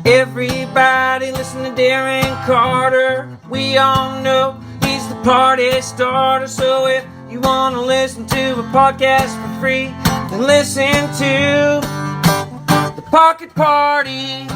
Everybody listen to Darren Carter. We all know he's the party starter. So if you want to listen to a podcast for free, then listen to The Pocket Party.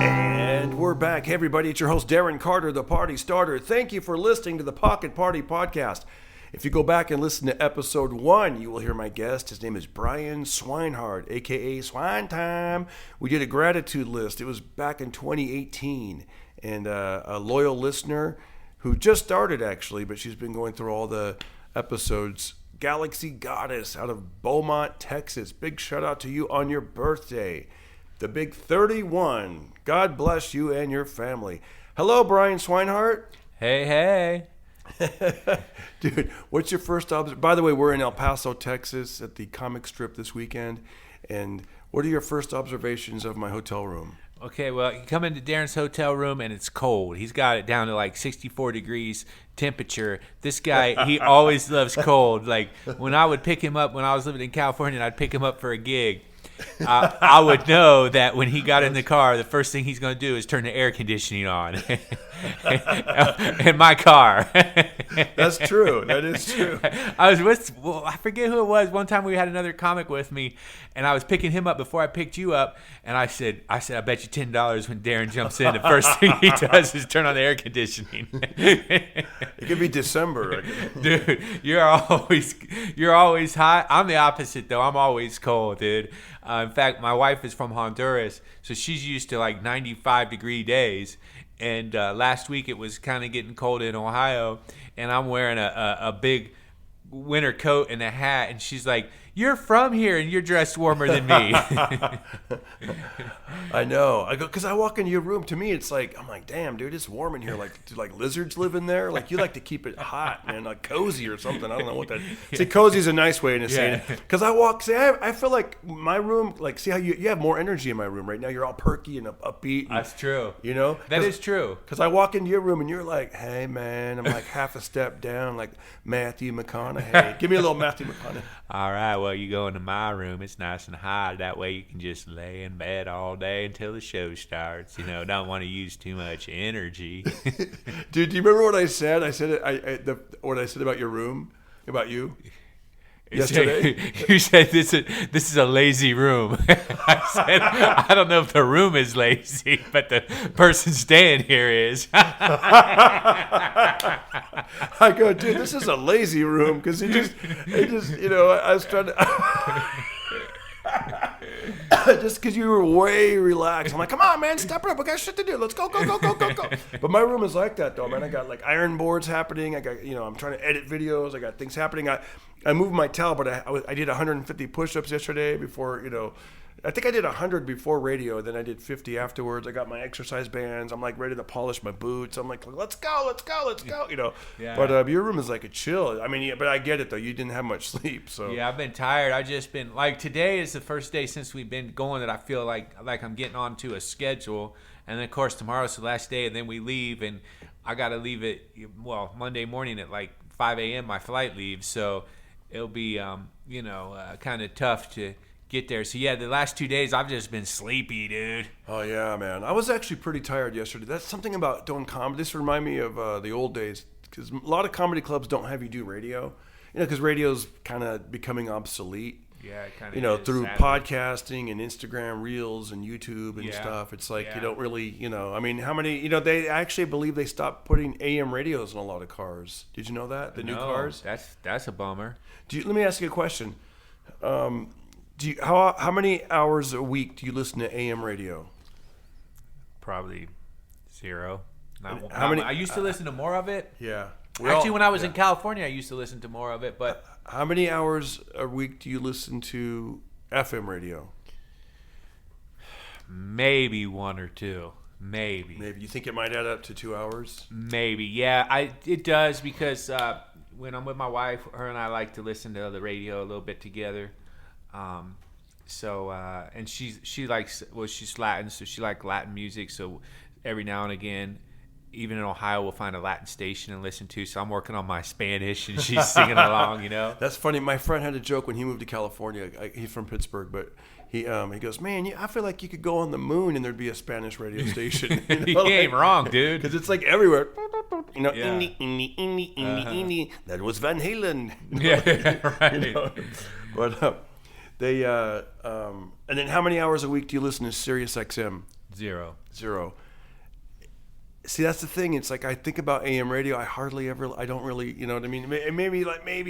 And we're back. Hey everybody, it's your host Darren Carter, the party starter. Thank you for listening to the Pocket Party podcast. If you go back and listen to episode 1, you will hear my guest. His name is Brian SWINEHART, a.k.a. Swine Time. We did a gratitude list. It was back in 2018. And a loyal listener who just started, actually, but she's been going through all the episodes. Galaxy Goddess out of Beaumont, Texas. Big shout out to you on your birthday. The big 31. God bless you and your family. Hello, Brian SWINEHART. Hey. Dude, what's your first observation? By the way, we're in El Paso, Texas at the comic strip this weekend. And what are your first observations of my hotel room? Okay, well, you come into Darren's hotel room and it's cold. He's got it down to like 64 degrees temperature. This guy, he always loves cold. Like when I would pick him up when I was living in California and I'd pick him up for a gig, I would know that when he got in the car, the first thing he's going to do is turn the air conditioning on in my car. That's true. That is true. I forget who it was. One time we had another comic with me, and I was picking him up before I picked you up, and I said, I bet you $10 when Darren jumps in, the first thing he does is turn on the air conditioning. It could be December. Dude, you're always hot. I'm the opposite, though. I'm always cold, dude. In fact, my wife is from Honduras, so she's used to like 95-degree days. And last week it was kind of getting cold in Ohio, and I'm wearing a big winter coat and a hat, and she's like, "You're from here, and you're dressed warmer than me." I know. I go because I walk into your room. To me, it's like I'm like, "Damn, dude, it's warm in here. Like, do like lizards live in there? Like, you like to keep it hot, man, like cozy or something. I don't know what that. See, cozy is a nice way to say it. Because I walk. See, I feel like my room. Like, see how you have more energy in my room right now. You're all perky and upbeat. And, that's true. You know, that is true. Because I walk into your room and you're like, "Hey, man," I'm like half a step down, like Matthew McConaughey. Give me a little Matthew McConaughey. All right, well, you go into my room. It's nice and hot. That way you can just lay in bed all day until the show starts. You know, don't want to use too much energy. Dude, do you remember what I said? I said what I said about your room, about you. Yesterday, you said this is a lazy room. I said I don't know if the room is lazy, but the person staying here is. I go, dude, this is a lazy room because it just, you know, I was trying to. Just because you were way relaxed. I'm like, come on, man, step it up. We got shit to do. Let's go. But my room is like that, though, man. I got, like, iron boards happening. I got, you know, I'm trying to edit videos. I got things happening. I moved my towel, but I did 150 push-ups yesterday before, you know. I think I did 100 before radio. Then I did 50 afterwards. I got my exercise bands. I'm, like, ready to polish my boots. I'm like, let's go, you know. Yeah. But your room is like a chill. I mean, yeah, but I get it, though. You didn't have much sleep, so. Yeah, I've been tired. I've just been, like, today is the first day since we've been going that I feel like I'm getting onto a schedule. And then, of course, tomorrow's the last day, and then we leave. And I got to leave it, well, Monday morning at, like, 5 a.m. my flight leaves. So it'll be, kind of tough to get there. So, yeah, the last 2 days I've just been sleepy, dude. Oh, yeah, man. I was actually pretty tired yesterday. That's something about doing comedy. This reminded me of the old days because a lot of comedy clubs don't have you do radio, you know, because radio's kind of becoming obsolete. Yeah, it kind of you know, through podcasting and Instagram Reels and YouTube and stuff. It's like you don't really, you know, I mean, how many, you know, they actually believe they stopped putting AM radios in a lot of cars. Did you know that? The new cars? That's a bummer. Let me ask you a question. How many hours a week do you listen to AM radio? Probably 0. How many? I used to listen to more of it. Yeah. Actually, when I was in California, I used to listen to more of it. But how many hours a week do you listen to FM radio? Maybe 1 or 2. Maybe. You think it might add up to 2 hours? Maybe. Yeah, it does because when I'm with my wife, her and I like to listen to the radio a little bit together. And she likes, well, she's Latin, so she likes Latin music. So every now and again, even in Ohio, we'll find a Latin station and listen to. So I'm working on my Spanish, and she's singing along, you know. That's funny. My friend had a joke when he moved to California. He's from Pittsburgh, but he goes, man, I feel like you could go on the moon and there'd be a Spanish radio station. You ain't wrong, dude. Because it's like everywhere. Yeah. That was Van Halen. Yeah, right. But they and then how many hours a week do you listen to Sirius XM? Zero. See, that's the thing. It's like I think about AM radio. I don't really, you know what I mean? Maybe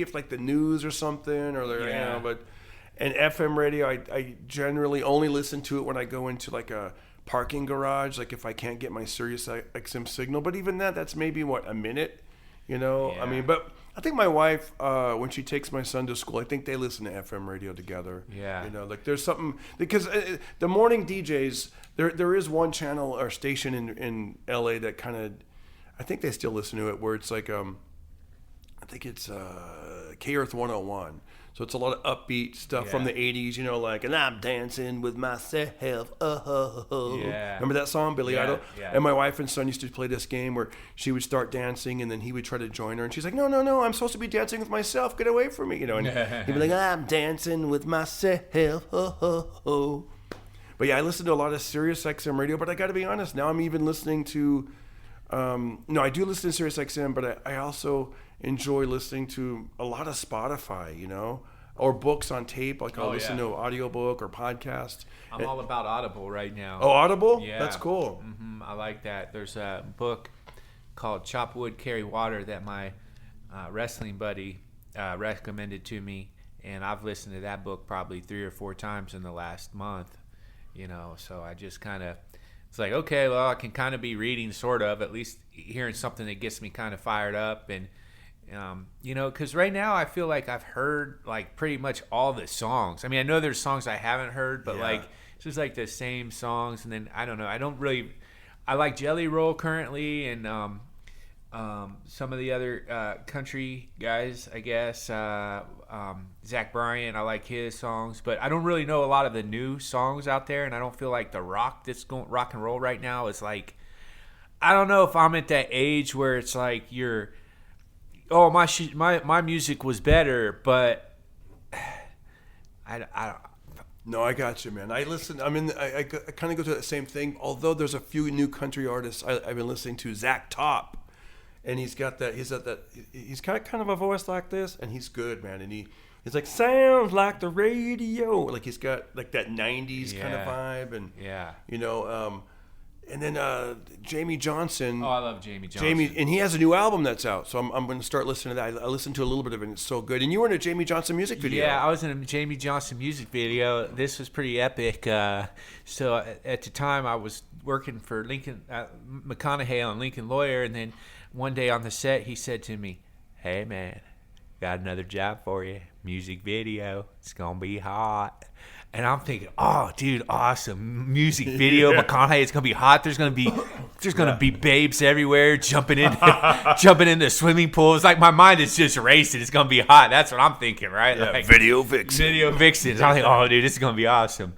if like the news or something, or you know, but and FM radio, I generally only listen to it when I go into like a parking garage, like if I can't get my Sirius XM signal. But even that's maybe a minute, you know. Yeah. I mean, but I think my wife, when she takes my son to school, I think they listen to FM radio together. Yeah. You know, like there's something, because the morning DJs, there is one channel or station in LA that kind of, I think they still listen to it, where it's like, I think it's K-Earth 101. So it's a lot of upbeat stuff from the 80s, you know, like, and I'm dancing with myself. Yeah. Remember that song, Billy Idol? Yeah. And my wife and son used to play this game where she would start dancing and then he would try to join her. And she's like, no, I'm supposed to be dancing with myself. Get away from me. You know, and he'd be like, I'm dancing with myself. But yeah, I listen to a lot of Sirius XM radio, but I got to be honest, now I'm even listening to, I do listen to Sirius XM, but I also enjoy listening to a lot of Spotify, you know, or books on tape. Like I'll listen to an audiobook or podcast. I'm all about Audible right now. Oh, Audible? Yeah. That's cool. Mm-hmm. I like that. There's a book called Chop Wood, Carry Water that my wrestling buddy recommended to me, and I've listened to that book probably 3 or 4 times in the last month, you know, so I just kind of, it's like, okay, well, I can kind of be reading sort of, at least hearing something that gets me kind of fired up. And you know, because right now I feel like I've heard like pretty much all the songs. I mean, I know there's songs I haven't heard, but like it's just like the same songs. And then I don't know. I like Jelly Roll currently, and some of the other country guys, I guess. Zach Bryan, I like his songs, but I don't really know a lot of the new songs out there. And I don't feel like the rock and roll right now is like, I don't know if I'm at that age where it's like my music was better, but I don't. No, I got you, man. I listen. I kind of go through that same thing. Although there's a few new country artists I've been listening to. Zach Top, and he's kind of a voice like this, and he's good, man. And he's like, sounds like the radio. Like he's got like that '90s kind of vibe, and you know. And then Jamie Johnson. Oh, I love Jamie Johnson. And he has a new album that's out, so I'm going to start listening to that. I listened to a little bit of it, and it's so good. And you were in a Jamie Johnson music video. Yeah, I was in a Jamie Johnson music video. This was pretty epic. So at the time, I was working for Lincoln McConaughey on Lincoln Lawyer, and then one day on the set, he said to me, "Hey, man, got another job for you. Music video. It's going to be hot." And I'm thinking, oh, dude, awesome music video. McConaughey, it's gonna be hot. There's gonna be babes everywhere jumping into swimming pools. Like my mind is just racing. It's gonna be hot. That's what I'm thinking, right? Yeah, like, video vixens. I'm like, oh, dude, this is gonna be awesome.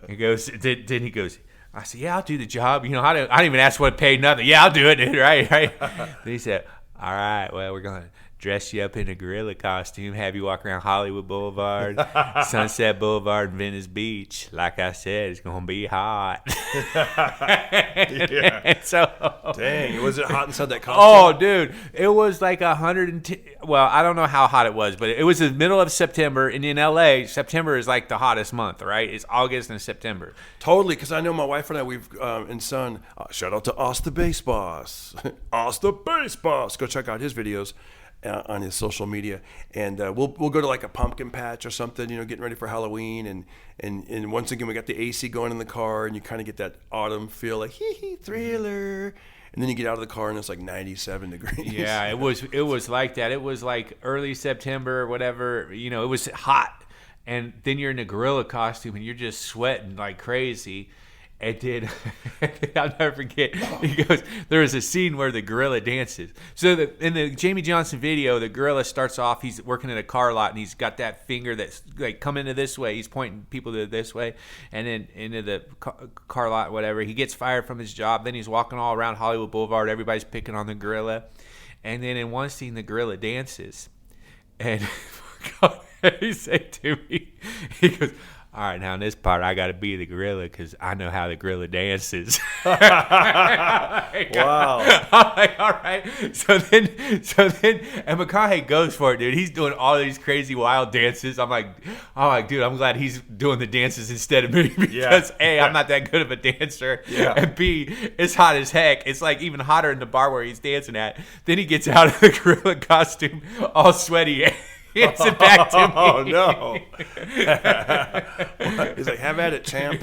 He goes, then he goes. I said, yeah, I'll do the job. You know, I didn't even ask what paid, nothing. Yeah, I'll do it, dude. Right. Then he said, all right, well, we're gonna dress you up in a gorilla costume, have you walk around Hollywood Boulevard, Sunset Boulevard, and Venice Beach. Like I said, it's going to be hot. Dang, was it hot inside that costume? Oh, dude, it was like 110. Well, I don't know how hot it was, but it was the middle of September, and in LA, September is like the hottest month, right? It's August and September. Totally, because I know my wife and I, we've, and son, shout out to Os the Bass Boss. Os the Bass Boss. Go check out his videos. On his social media, and we'll go to like a pumpkin patch or something, you know, getting ready for Halloween, and once again we got the AC going in the car, and you kind of get that autumn feel, like hee thriller, and then you get out of the car and it's like 97 degrees. Yeah, it was like that. It was like early September or whatever, you know, it was hot, and then you're in a gorilla costume and you're just sweating like crazy. And then, I'll never forget, he goes, there was a scene where the gorilla dances. So in the Jamie Johnson video, the gorilla starts off, he's working in a car lot, and he's got that finger that's like, come into this way. He's pointing people to this way, and then into the car lot, whatever. He gets fired from his job. Then he's walking all around Hollywood Boulevard. Everybody's picking on the gorilla. And then in one scene, the gorilla dances. And he said to me, he goes, all right, now in this part, I got to be the gorilla because I know how the gorilla dances. Wow. I'm like, all right. So then, and McConaughey goes for it, dude. He's doing all these crazy wild dances. I'm like, dude, I'm glad he's doing the dances instead of me because A, I'm not that good of a dancer, and B, it's hot as heck. It's like even hotter in the bar where he's dancing at. Then he gets out of the gorilla costume, all sweaty. Hands it back to me. Oh no! He's like, "Have at it, champ."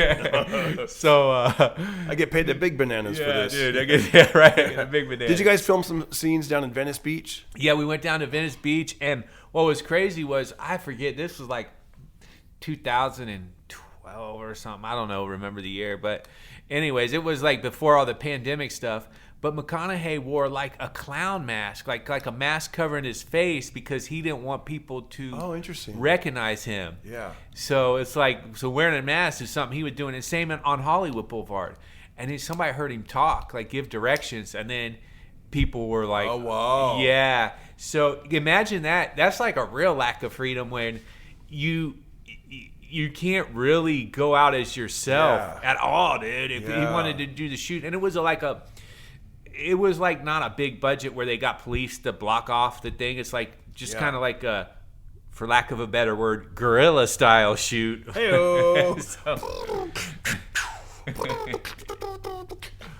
So I get paid the big bananas for this. Dude, I get right. I get the big banana. Did you guys film some scenes down in Venice Beach? Yeah, we went down to Venice Beach, and what was crazy was I forget. This was like 2012 or something. I don't know. Remember the year, but anyways, it was like before all the pandemic stuff. But McConaughey wore like a clown mask, like a mask covering his face because he didn't want people to recognize him. Yeah. So it's like, wearing a mask is something he was doing. And same on Hollywood Boulevard. And then somebody heard him talk, like give directions. And then people were like, oh, wow. Yeah. So imagine that. That's like a real lack of freedom when you can't really go out as yourself at all, dude. If you wanted to do the shoot. And it was like not a big budget where they got police to block off the thing. It's like just kind of like a, for lack of a better word, guerrilla style shoot. Hey-o.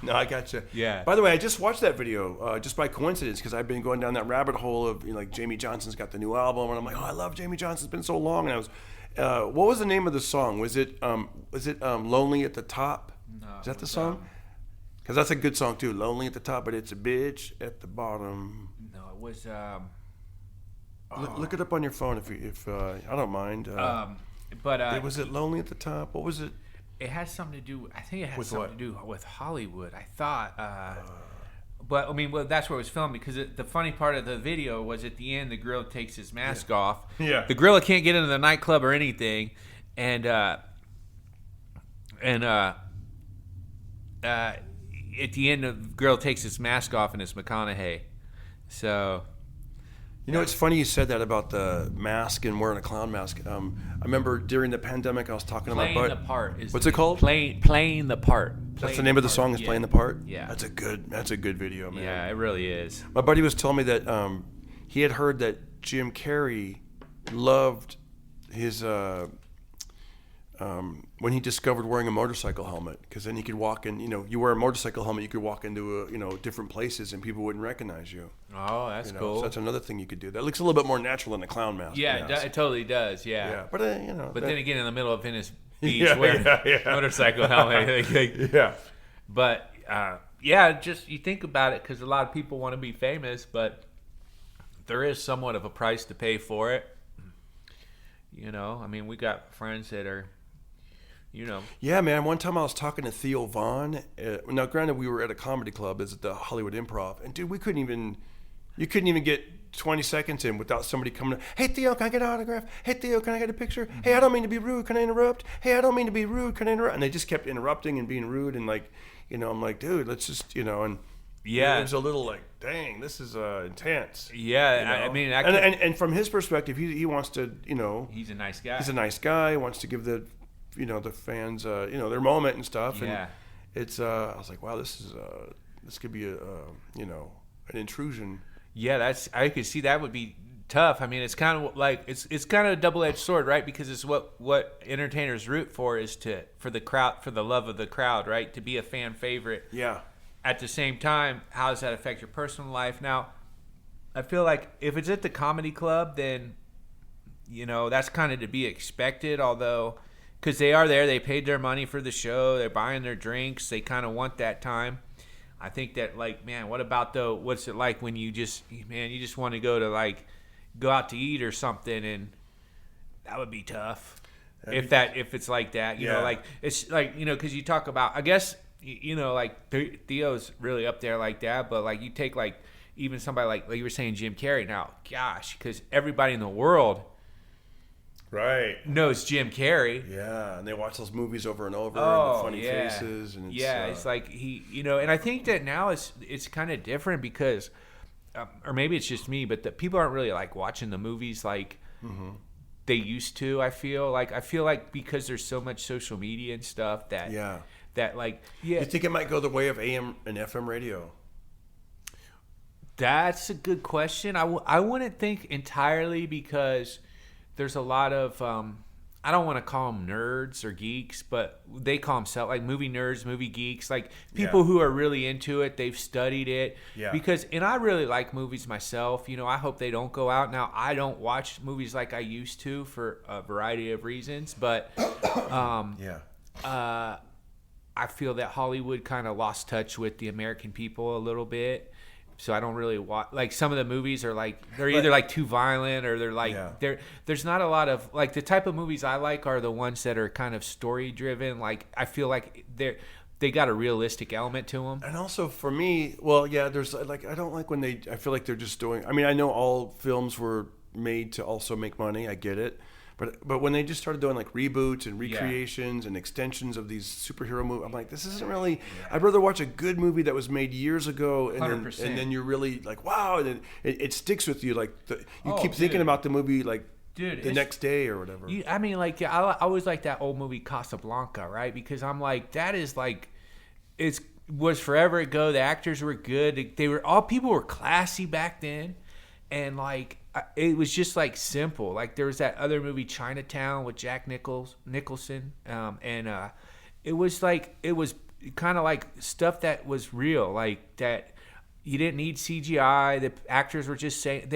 No, I gotcha. Yeah. By the way, I just watched that video just by coincidence because I've been going down that rabbit hole of like Jamie Johnson's got the new album, and I'm like, oh, I love Jamie Johnson. It's been so long, and I was, what was the name of the song? Was it Lonely at the Top? No, is that the song? Because that's a good song too. Lonely at the top, but it's a bitch at the bottom. No, it was. Look it up on your phone if I don't mind. Was it Lonely at the Top? What was it? It has something to do. I think it has with something to do with Hollywood. I thought. But I mean, that's where it was filmed because the funny part of the video was at the end, the gorilla takes his mask off. Yeah. The gorilla can't get into the nightclub or anything, and at the end, the girl takes his mask off, and it's McConaughey. So, you know, it's funny you said that about the mask and wearing a clown mask. I remember during the pandemic, I was talking to my buddy. Playing the part. What's it called? Playing the part. That's the name of the song. Is Playing the Part. Yeah, that's a good video, man. Yeah, it really is. My buddy was telling me that he had heard that Jim Carrey loved his. When he discovered wearing a motorcycle helmet, because then he could walk in, you wear a motorcycle helmet, you could walk into, different places and people wouldn't recognize you. Oh, that's cool. So that's another thing you could do. That looks a little bit more natural than a clown mask. Yeah, it totally does. Yeah. Yeah, but But then again, in the middle of Venice Beach, wearing a motorcycle helmet. Yeah. But just you think about it, because a lot of people want to be famous, but there is somewhat of a price to pay for it. I mean, we got friends that are. Yeah, man. One time I was talking to Theo Vaughn. Now, granted, we were at a comedy club, at the Hollywood Improv, and dude, you couldn't even get 20 seconds in without somebody coming up. Hey, Theo, can I get an autograph? Hey, Theo, can I get a picture? Mm-hmm. Hey, I don't mean to be rude. Can I interrupt? Hey, I don't mean to be rude. Can I interrupt? And they just kept interrupting and being rude, and I'm like, dude, let's just, and. Yeah, it was a little like, dang, this is intense. Yeah, I mean, and from his perspective, he wants to, he's a nice guy. He's a nice guy. He wants to give the fans, their moment and stuff. Yeah. And it's, I was like, wow, this could be an intrusion. Yeah, I could see that would be tough. I mean, it's kind of like it's kind of a double-edged sword, right? Because it's what entertainers root for is for the crowd, for the love of the crowd, right? To be a fan favorite. Yeah. At the same time, how does that affect your personal life? Now, I feel like if it's at the comedy club, then that's kind of to be expected. Although, because they are there, they paid their money for the show, they're buying their drinks, they kind of want that time. I think that, like, man, what about though? What's it like when you just want to go out to eat or something, and that would be tough. If it's like that, it's like, because you talk about, I guess, like Theo's really up there like that, but like you take like even somebody like you were saying Jim Carrey. Now, gosh, because everybody in the world knows Jim Carrey. Yeah, and they watch those movies over and over, and the funny faces, and it's like he, and I think that now it's kind of different because, or maybe it's just me, but the people aren't really like watching the movies like. Mm-hmm. they used to. I feel like because there's so much social media and stuff that You think it might go the way of AM and FM radio? That's a good question. I wouldn't think entirely, because there's a lot of I don't want to call them nerds or geeks, but they call themselves like movie nerds, movie geeks, like people who are really into it. They've studied it. And I really like movies myself. I hope they don't go out. Now, I don't watch movies like I used to for a variety of reasons, but I feel that Hollywood kind of lost touch with the American people a little bit. So I don't really watch, like, some of the movies are like, they're either like too violent, or they're like, there's not a lot of, like, the type of movies I like are the ones that are kind of story driven. Like, I feel like they got a realistic element to them. And also for me, there's like, I don't like when I feel like they're just doing, I mean, I know all films were made to also make money. I get it. But when they just started doing like reboots and recreations and extensions of these superhero movies, I'm like, this isn't really. I'd rather watch a good movie that was made years ago, and then you're really like, wow, and it sticks with you. Like you keep thinking about the movie like the next day or whatever. I always like that old movie Casablanca, right? Because I'm like, that is like, was forever ago. The actors were good. People were classy back then, and like. It was just like simple. Like there was that other movie Chinatown with Jack Nicholson, and it was kind of like stuff that was real, like that you didn't need CGI. The actors were just saying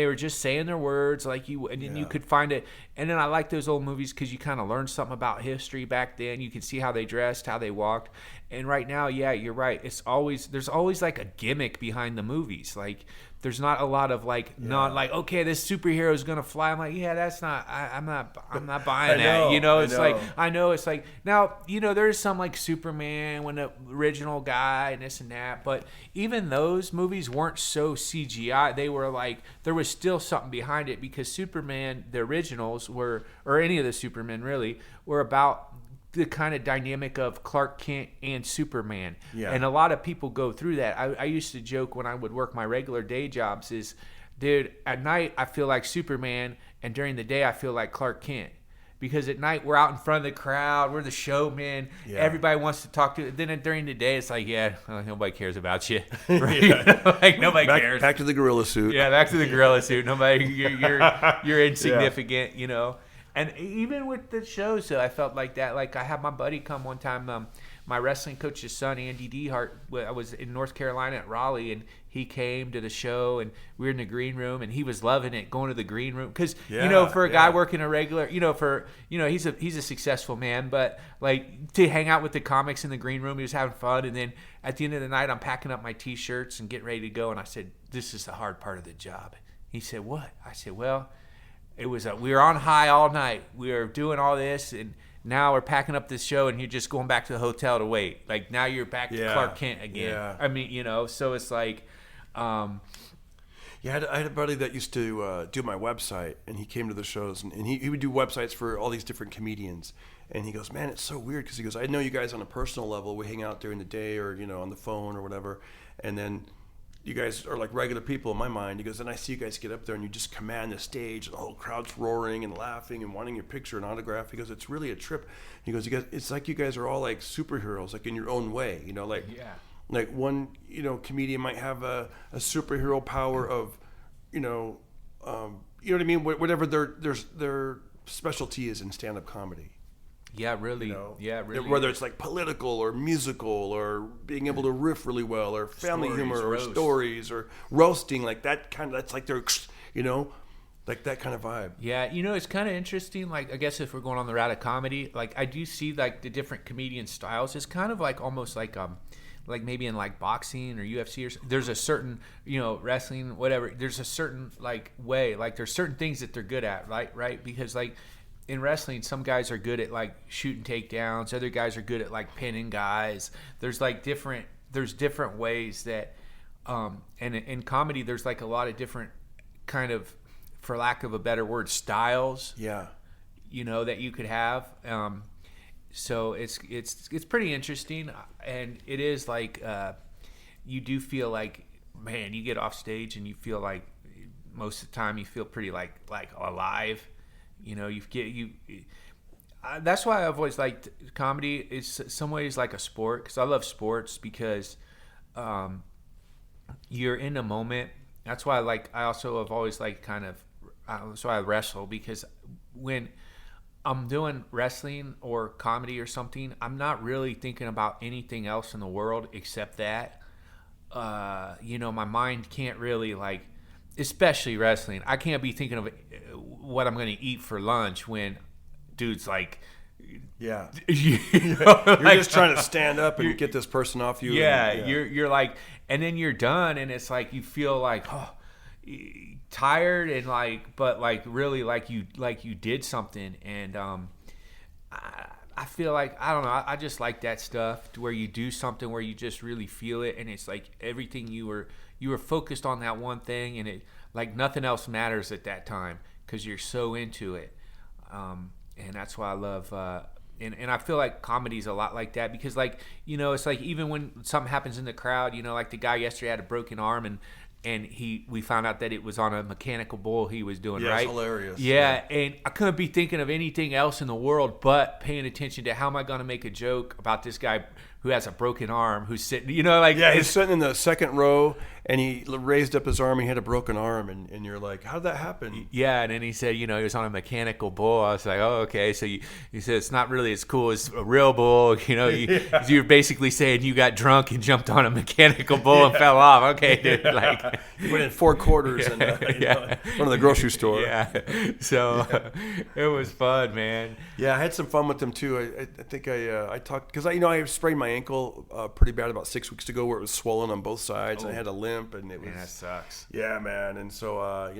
their words, like then you could find it. And then I like those old movies because you kind of learned something about history back then. You could see how they dressed, how they walked. And right now, you're right. There's always like a gimmick behind the movies, like. There's not a lot of like okay, this superhero is gonna fly. I'm like, that's not. I'm not buying that. I know it's like now. There's some like Superman when the original guy and this and that, but even those movies weren't so CGI. They were like there was still something behind it, because Superman, the originals or any of the Supermen really were about the kind of dynamic of Clark Kent and Superman. And a lot of people go through that. I used to joke when I would work my regular day jobs is, dude, at night I feel like Superman, and during the day I feel like Clark Kent. Because at night we're out in front of the crowd, we're the showmen, everybody wants to talk to. Then during the day it's like, nobody cares about you. Right? Like nobody cares. Back to the gorilla suit. Yeah, back to the gorilla suit. Nobody, you're insignificant, And even with the shows, I felt like that. Like I had my buddy come one time, my wrestling coach's son, Andy Dehart. I was in North Carolina at Raleigh, and he came to the show, and we were in the green room, and he was loving it, going to the green room. Because, for a guy working a regular, he's a successful man, but like to hang out with the comics in the green room, he was having fun. And then at the end of the night, I'm packing up my T-shirts and getting ready to go. And I said, this is the hard part of the job. He said, what? I said, well, it was we were on high all night. We were doing all this, and now we're packing up this show, and you're just going back to the hotel to wait. Like now you're back to Clark Kent again. Yeah. I mean, so it's like. I had a buddy that used to do my website, and he came to the shows, and he would do websites for all these different comedians. And he goes, man, it's so weird, because he goes, I know you guys on a personal level. We hang out during the day or on the phone or whatever, and then. You guys are like regular people in my mind. He goes, and I see you guys get up there and you just command the stage, and the whole crowd's roaring and laughing and wanting your picture and autograph. He goes, it's really a trip. He goes, it's like you guys are all like superheroes, like in your own way, like one, comedian might have a superhero power of, you know what I mean? Whatever their specialty is in stand-up comedy. Yeah, really. Really. Whether it's like political or musical or being able to riff really well or family humor or stories or roasting, like that kind of, that's like their, like that kind of vibe. Yeah, it's kind of interesting. Like, I guess if we're going on the route of comedy, like I do see like the different comedian styles. It's kind of like almost like maybe in like boxing or UFC or there's a certain, wrestling, whatever. There's a certain like way, like there's certain things that they're good at, right? Because like, in wrestling, some guys are good at like shooting takedowns. Other guys are good at like pinning guys. There's different ways that, and in comedy, there's like a lot of different kind of, for lack of a better word, styles. Yeah. That you could have. So it's pretty interesting, and it is like you do feel like, man, you get off stage and you feel like most of the time you feel pretty like alive. That's why I've always liked comedy. It's some ways like a sport, because I love sports, because you're in the moment. That's why I also have always liked so I wrestle, because when I'm doing wrestling or comedy or something, I'm not really thinking about anything else in the world except that. My mind can't really, especially wrestling, I can't be thinking of what I'm going to eat for lunch when dude's Yeah. you're Just trying to stand up and get this person off you. Yeah, you're like, and then you're done, and it's like you feel tired and but really you did something, and I feel I don't know, I just like that stuff, to where you do something where you just really feel it, and it's like everything you were focused on that one thing, and it nothing else matters at that time because you're so into it. And that's why I love and I feel like comedy's a lot like that, because it's even when something happens in the crowd, the guy yesterday had a broken arm, and we found out that it was on a mechanical bull he was doing, right? It's hilarious. Yeah, and I couldn't be thinking of anything else in the world but paying attention to how am I going to make a joke about this guy who has a broken arm, who's sitting, he's sitting in the second row, and he raised up his arm, and he had a broken arm, and you're like, how did that happen? Yeah, and then he said, he was on a mechanical bull. I was like, oh, okay. So he said it's not really as cool as a real bull. You're basically saying you got drunk and jumped on a mechanical bull and fell off. Okay, dude. You went in 4 quarters in front of the grocery store. Yeah. So it was fun, man. Yeah, I had some fun with them too. I think I talked, because I sprained my ankle pretty bad about 6 weeks ago, where it was swollen on both sides, and I had a limp, and it was. Man, that sucks. Yeah, man. And so I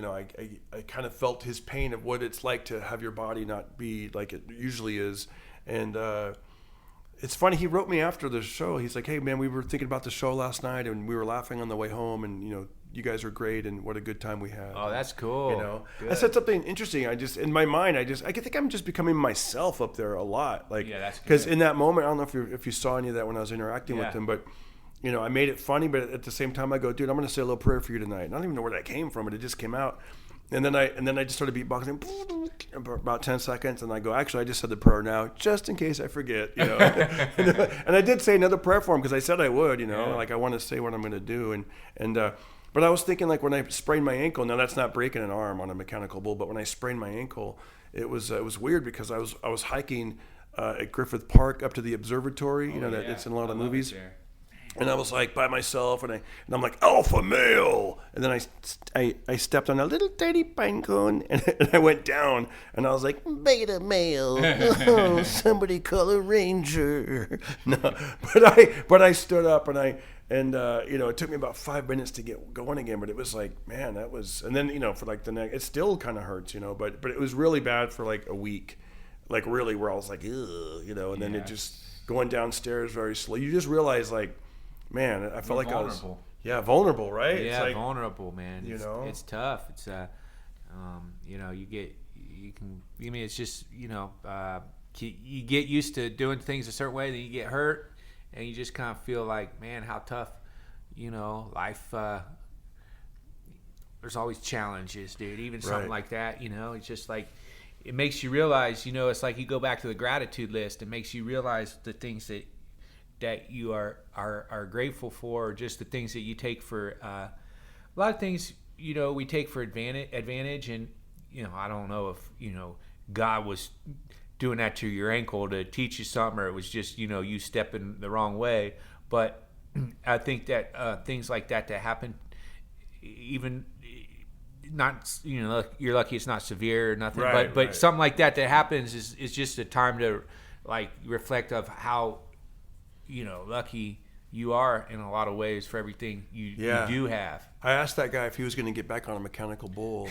kind of felt his pain of what it's like to have your body not be like it usually is, and it's funny. He wrote me after the show. He's like, "Hey, man, we were thinking about the show last night, and we were laughing on the way home, and you guys are great, and what a good time we had." Oh, that's cool. I said something interesting. In my mind, I think I'm just becoming myself up there a lot. Yeah, that's good. Because in that moment, I don't know if you saw any of that when I was interacting with him, but I made it funny. But at the same time, I go, dude, I'm going to say a little prayer for you tonight. And I don't even know where that came from, but it just came out. And then I just started beatboxing for about 10 seconds, and I go, actually, I just said the prayer now, just in case I forget, And I did say another prayer for him, because I said I would, I want to say what I'm going to do, but I was thinking, when I sprained my ankle, now that's not breaking an arm on a mechanical bull, but when I sprained my ankle, it was weird, because I was hiking at Griffith Park up to the observatory, that it's in a lot of movies. And I was by myself, and I'm like, alpha male, and then I stepped on a little tiny pine cone, and I went down, and I was like, beta male, oh, somebody call a ranger. No, but I stood up, and it took me about 5 minutes to get going again, but it was man, that was, and then for the next, it still kind of hurts, but it was really bad for a week, really, where I was like, ugh, and then it just going downstairs very slow. You just realize man, I felt You're vulnerable. Vulnerable, right? Yeah, it's vulnerable, man. It's tough. It's it's just you get used to doing things a certain way, then you get hurt, and you just kind of feel man, how tough, life. There's always challenges, dude. Even something like that, it's just it makes you realize, it's like you go back to the gratitude list. It makes you realize the things that you are grateful for, or just the things that you take for a lot of things we take for advantage, and I don't know if God was doing that to your ankle to teach you something, or it was just you stepping the wrong way. But I think that things like that happen, even not you're lucky it's not severe or nothing, but something like that happens is just a time to reflect of how lucky you are in a lot of ways for everything you do have. I asked that guy if he was going to get back on a mechanical bull.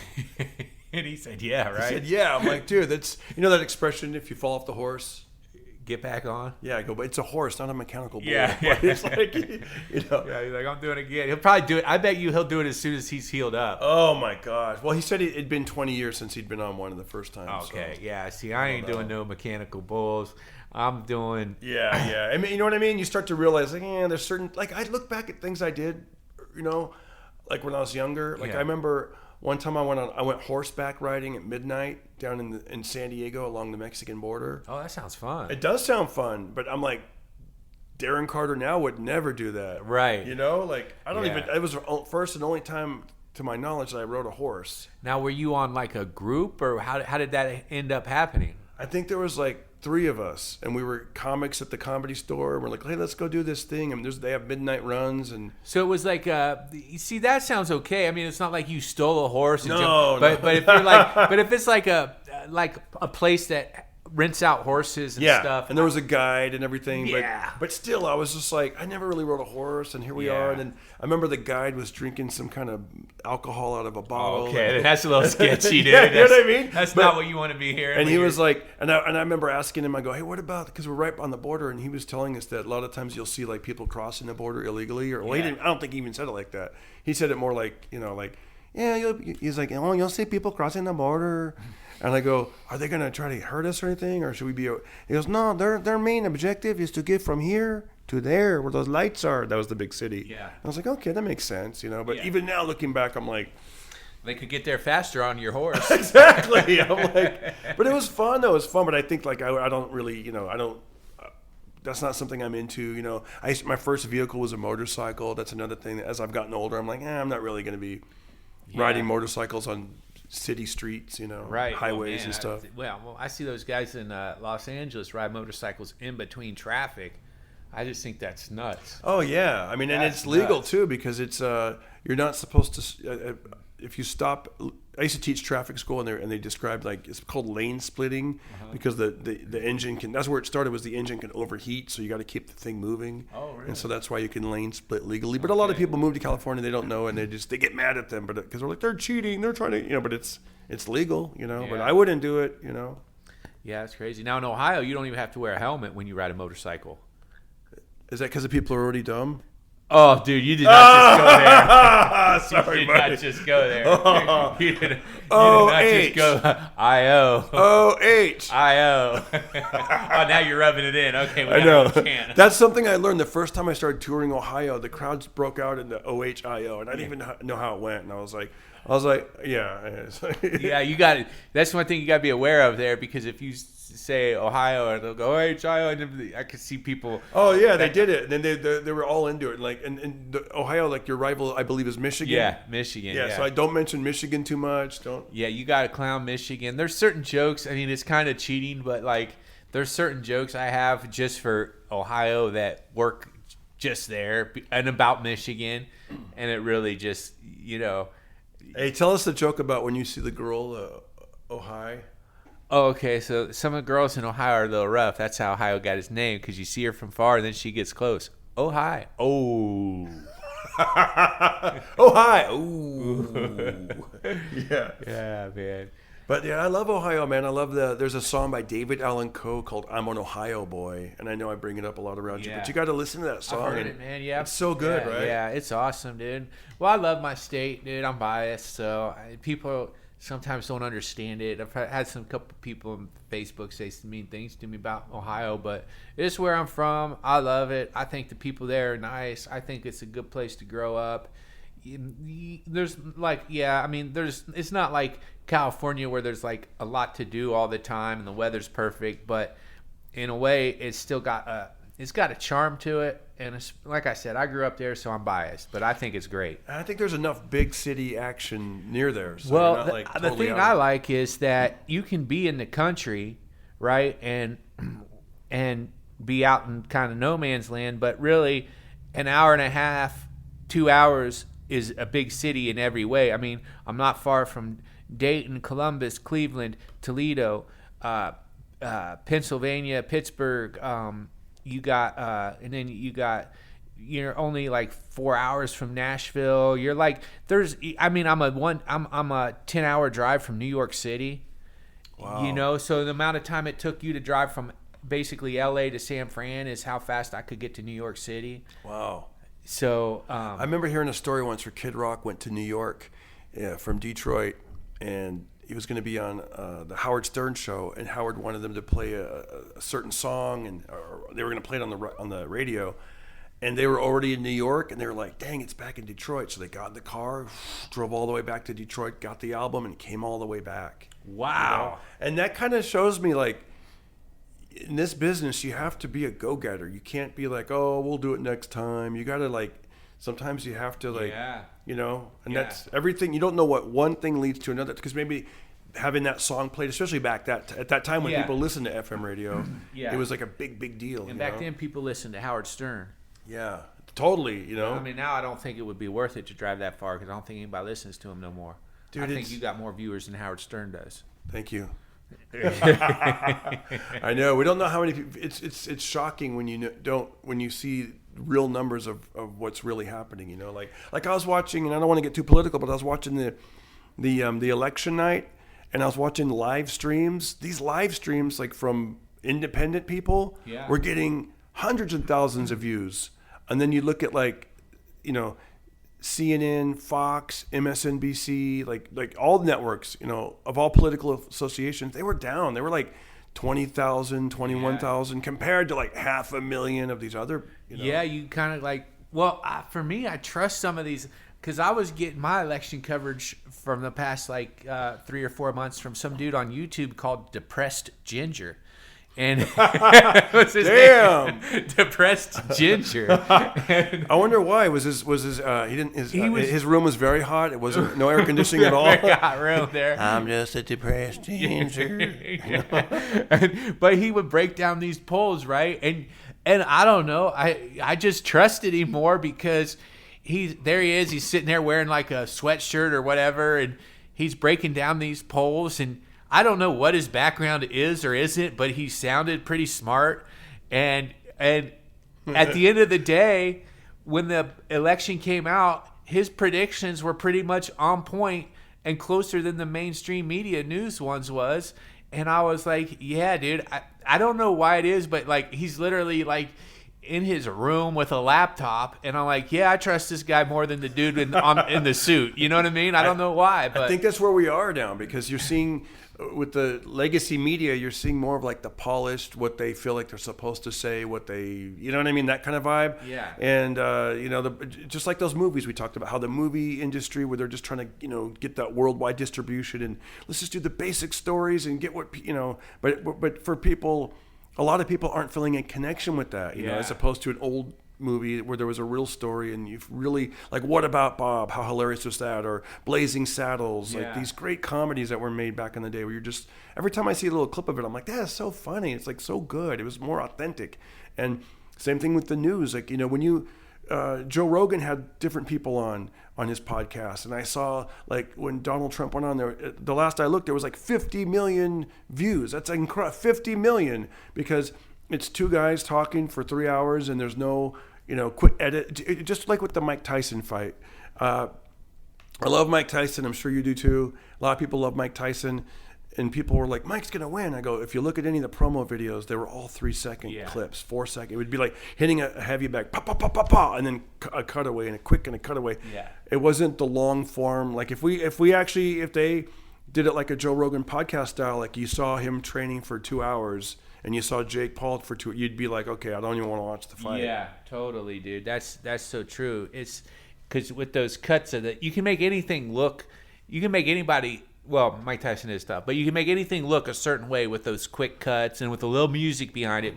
And he said, yeah, right? He said, yeah. I'm like, dude, that's, that expression, if you fall off the horse, get back on? Yeah, I go, but it's a horse, not a mechanical bull. Yeah. It's Yeah, he's like, I'm doing it again. He'll probably do it. I bet you he'll do it as soon as he's healed up. Oh, my gosh. Well, he said it'd been 20 years since he'd been on one the first time. Okay, yeah. See, I ain't doing no mechanical bulls. I'm doing... Yeah. I mean, you know what I mean? You start to realize, there's certain... I look back at things I did, when I was younger. I remember One time I went horseback riding at midnight down in San Diego along the Mexican border. Oh, that sounds fun. It does sound fun, but I'm like, Darren Carter now would never do that. Right. You know, like I don't Yeah. even. It was the first and only time, to my knowledge, that I rode a horse. Now, were you on like a group, or how did that end up happening? I think there was like 3 of us, and we were comics at the Comedy Store. And we're like, hey, let's go do this thing. And they have midnight runs, and So it was like, you see, that sounds okay. I mean, it's not like you stole a horse. And No, but if you're like, but if it's like a place that rents out horses and yeah, stuff, and there was a guide and everything. Yeah. But still, I was just like, I never really rode a horse, and here we Yeah. are. And then I remember the guide was drinking some kind of alcohol out of a bottle. okay, that's a little sketchy, dude. Yeah, you know That's- what I mean? That's But- not what you want to be hearing. And when he you're- was like, and I remember asking him, I go, hey, what about, because we're right on the border, and he was telling us that a lot of times you'll see like people crossing the border illegally, or well, he Yeah. didn't, I don't think he even said it like that. He said it more like, yeah, he's like, oh, you'll see people crossing the border. And I go, are they going to try to hurt us or anything? Or should we be, he goes, no, their main objective is to get from here to there where those lights are. That was the big city. Yeah. I was like, okay, that makes sense, but Yeah. even now looking back, I'm like, they could get there faster on your horse. exactly. I'm like, but it was fun though. It was fun, but I think like I don't really, I don't. That's not something I'm into. My first vehicle was a motorcycle. That's another thing that as I've gotten older, I'm like, I'm not really going to be riding motorcycles on city streets, Right, highways man, and stuff. I see those guys in Los Angeles ride motorcycles in between traffic. I just think that's nuts. Oh yeah, I mean, and That's it's legal nuts. too because it's you're not supposed to. If you stop, I used to teach traffic school, and they described like it's called lane splitting because the engine can. That's where it started. Was the engine can overheat, so you got to keep the thing moving. Oh, really? And so that's why you can lane split legally. But a lot of people move to California, they don't know, and they get mad at them, but because they're like they're cheating, they're trying to, but it's legal, But Yeah. I wouldn't do it, Yeah, it's crazy. Now in Ohio, you don't even have to wear a helmet when you ride a motorcycle. Is that because the people are already dumb? Oh, dude, you did not just go there. Sorry, You did buddy. not just go there. You did Oh, not H. just go I-O. OH. I-O. Oh, now you're rubbing it in. Okay, I know. we can't. That's something I learned the first time I started touring Ohio. The crowds broke out into OHIO, and I didn't even know how it went. And I was like, yeah. Yeah, you got it. That's one thing you got to be aware of there, because if you say Ohio, or they'll go Ohio, and I could see people. Oh yeah, they did it, and then they were all into it. Like and Ohio, like your rival, I believe, is Michigan. Yeah, Michigan. Yeah, so I don't mention Michigan too much. Don't. Yeah, you got to clown Michigan. There's certain jokes. I mean, it's kind of cheating, but like there's certain jokes I have just for Ohio that work just there and about Michigan, and it really just Hey, tell us the joke about when you see the girl, Ohio. Oh, okay. So some of the girls in Ohio are a little rough. That's how Ohio got its name, because you see her from far, and then she gets close. Oh, hi. Oh. Oh hi. Ooh. Yeah. Yeah, man. But yeah, I love Ohio, man. I love there's a song by David Allan Coe called "I'm an Ohio Boy," and I know I bring it up a lot around you, Yeah. but you got to listen to that song. I've heard and it, man. Yeah. it's so good, Yeah, right? Yeah, it's awesome, dude. Well, I love my state, dude. I'm biased, so people sometimes don't understand it. I've had some couple people on Facebook say some mean things to me about Ohio, but it's where I'm from. I love it. I think the people there are nice. I think it's a good place to grow up. There's like, yeah, I mean, it's not like California where there's like a lot to do all the time and the weather's perfect, but in a way it's still got a charm to it. And it's, like I said, I grew up there, so I'm biased, but I think it's great. And I think there's enough big city action near there. So Well, you're not, like, the totally thing out I of it. like is that you can be in the country, right, and be out in kind of no man's land, but really an hour and a half, 2 hours is a big city in every way. I mean, I'm not far from Dayton, Columbus, Cleveland, Toledo, Pennsylvania, Pittsburgh. You're only like 4 hours from Nashville. You're like, I'm a 10-hour drive from New York City. Wow. So the amount of time it took you to drive from basically LA to San Fran is how fast I could get to New York City. Wow. So I remember hearing a story once where Kid Rock went to New York from Detroit, and he was going to be on the Howard Stern show, and Howard wanted them to play a certain song, or they were going to play it on the radio. and they were already in New York, and they were like, dang, it's back in Detroit. So they got in the car, drove all the way back to Detroit, got the album, and came all the way back. Wow. And that kind of shows me, like, in this business, you have to be a go-getter. You can't be like, oh, we'll do it next time. You got to, like, sometimes you have to, like, and that's everything. You don't know what one thing leads to another, because maybe having that song played, especially back at that time when people listened to FM radio, it was like a big deal. And back then, people listened to Howard Stern. Yeah, totally. I mean, now I don't think it would be worth it to drive that far, because I don't think anybody listens to him no more. Dude, I think you got more viewers than Howard Stern does. Thank you. I know, we don't know how many people. It's shocking when you see real numbers of what's really happening. Like I was watching, and I don't want to get too political, but I was watching the election night, and I was watching live streams. These live streams, like from independent people, were getting hundreds of thousands of views. And then you look at, like, CNN, Fox, MSNBC, like all the networks, of all political associations, they were down. They were like 20,000, 21,000 compared to like 500,000 of these other. Yeah, you kind of like. Well, for me, I trust some of these, because I was getting my election coverage from the past 3 or 4 months from some dude on YouTube called Depressed Ginger. And what's his name? Depressed Ginger. I wonder why. His room was very hot. It wasn't no air conditioning at all. Got room there. I'm just a depressed ginger. But he would break down these polls, right? And I don't know. I just trusted him more because there he is. He's sitting there wearing like a sweatshirt or whatever, and he's breaking down these polls. And I don't know what his background is or isn't, but he sounded pretty smart. And at the end of the day, when the election came out, his predictions were pretty much on point and closer than the mainstream media news ones was. And I was like, yeah, dude, I don't know why it is, but like he's literally like in his room with a laptop, and I'm like, yeah, I trust this guy more than the dude in the suit. You know what I mean? I don't know why, but I think that's where we are now, because you're seeing with the legacy media, you're seeing more of like the polished, what they feel like they're supposed to say, what they, you know what I mean, that kind of vibe. Yeah. And just like those movies we talked about, how the movie industry, where they're just trying to get that worldwide distribution, and let's just do the basic stories and get what But for people, a lot of people aren't feeling a connection with that, you know, as opposed to an old movie where there was a real story, and you've really, like, What About Bob? How hilarious was that? Or Blazing Saddles, like these great comedies that were made back in the day, where you're just, every time I see a little clip of it, I'm like, that is so funny. It's like so good. It was more authentic. And same thing with the news. Like, when you, Joe Rogan had different people on his podcast, and I saw, like, when Donald Trump went on there, the last I looked, there was like 50 million views. That's incredible. 50 million, because it's two guys talking for 3 hours, and there's no, quick edit. Just like with the Mike Tyson fight. I love Mike Tyson. I'm sure you do too. A lot of people love Mike Tyson. And people were like, Mike's going to win. I go, if you look at any of the promo videos, they were all 3-second clips, 4-second. It would be like hitting a heavy bag, pop, pop, pop, pop, pop, and then a cutaway, and a quick and a cutaway. Yeah. It wasn't the long form. Like if they did it like a Joe Rogan podcast style, like you saw him training for 2 hours and you saw Jake Paul for 2, you'd be like, okay, I don't even want to watch the fight. Yeah, totally, dude. That's so true. It's because with those cuts of you can make anything look, you can make anybody. Well, Mike Tyson is tough, but you can make anything look a certain way with those quick cuts and with a little music behind it.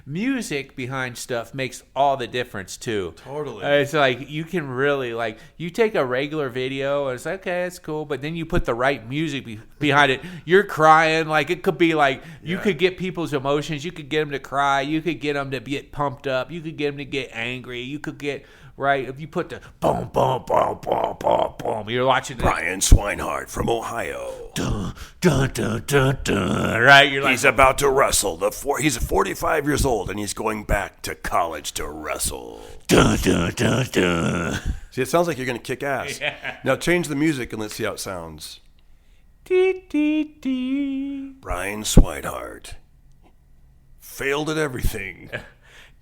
Music behind stuff makes all the difference too. Totally. It's like you can really, like, you take a regular video and it's like, okay, it's cool, but then you put the right music behind it. You're crying, like it could be like you could get people's emotions. You could get them to cry. You could get them to get pumped up. You could get them to get angry. You could get. Right, if you put the boom, boom, boom, boom, boom, boom, you're watching Brian SWINEHART from Ohio. Dun, dun, dun, dun, dun, right, you're like, he's about to wrestle. He's 45 years old, and he's going back to college to wrestle. Dun, dun, dun, dun. See, it sounds like you're going to kick ass. Yeah. Now change the music and let's see how it sounds. Dee, dee, dee. Brian SWINEHART failed at everything.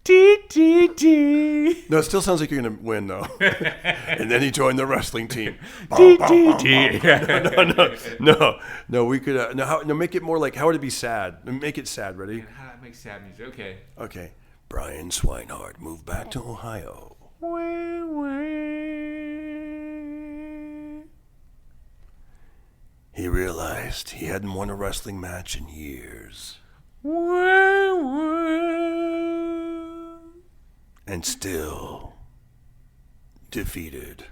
Dee, dee, dee. No, it still sounds like you're going to win, though. And then he joined the wrestling team. Dee, dee, dee. No. We could make it more like, how would it be sad? Make it sad. Ready? How do I make sad music? Okay. Brian Swinehart moved back to Ohio. He realized he hadn't won a wrestling match in years. And still defeated.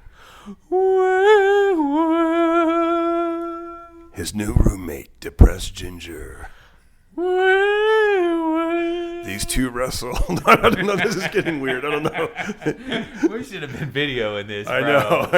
His new roommate, depressed Ginger. These two wrestle. I don't know. This is getting weird. I don't know. We should have been videoing this, bro. I know.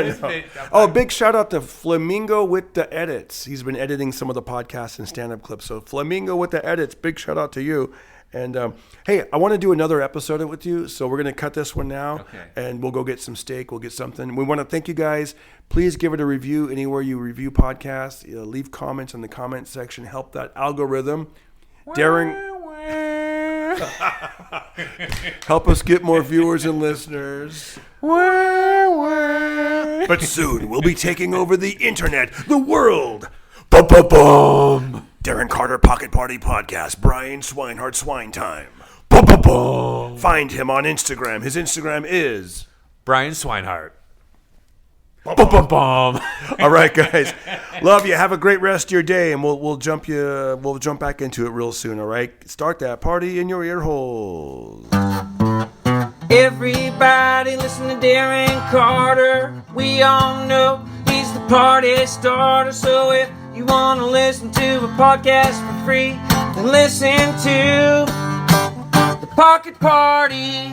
Oh, big shout out to Flamingo with the edits. He's been editing some of the podcasts and stand-up clips. So Flamingo with the edits, big shout out to you. And hey, I want to do another episode with you. So we're going to cut this one now. Okay. And we'll go get some steak. We'll get something. We want to thank you guys. Please give it a review anywhere you review podcasts. Leave comments in the comment section. Help that algorithm. Darren... help us get more viewers and listeners. But soon we'll be taking over the internet, the world. Bum, bum, bum. Darren Carter Pocket Party Podcast. Brian Swinehart Swine Time. Bum, bum, bum. Find him on Instagram. His Instagram is Brian Swinehart. Bum, bum, bum. All right, guys. Love you. Have a great rest of your day, and we'll jump back into it real soon. All right. Start that party in your ear holes. Everybody listen to Darren Carter. We all know he's the party starter. So if you want to listen to a podcast for free, then listen to the Pocket Party.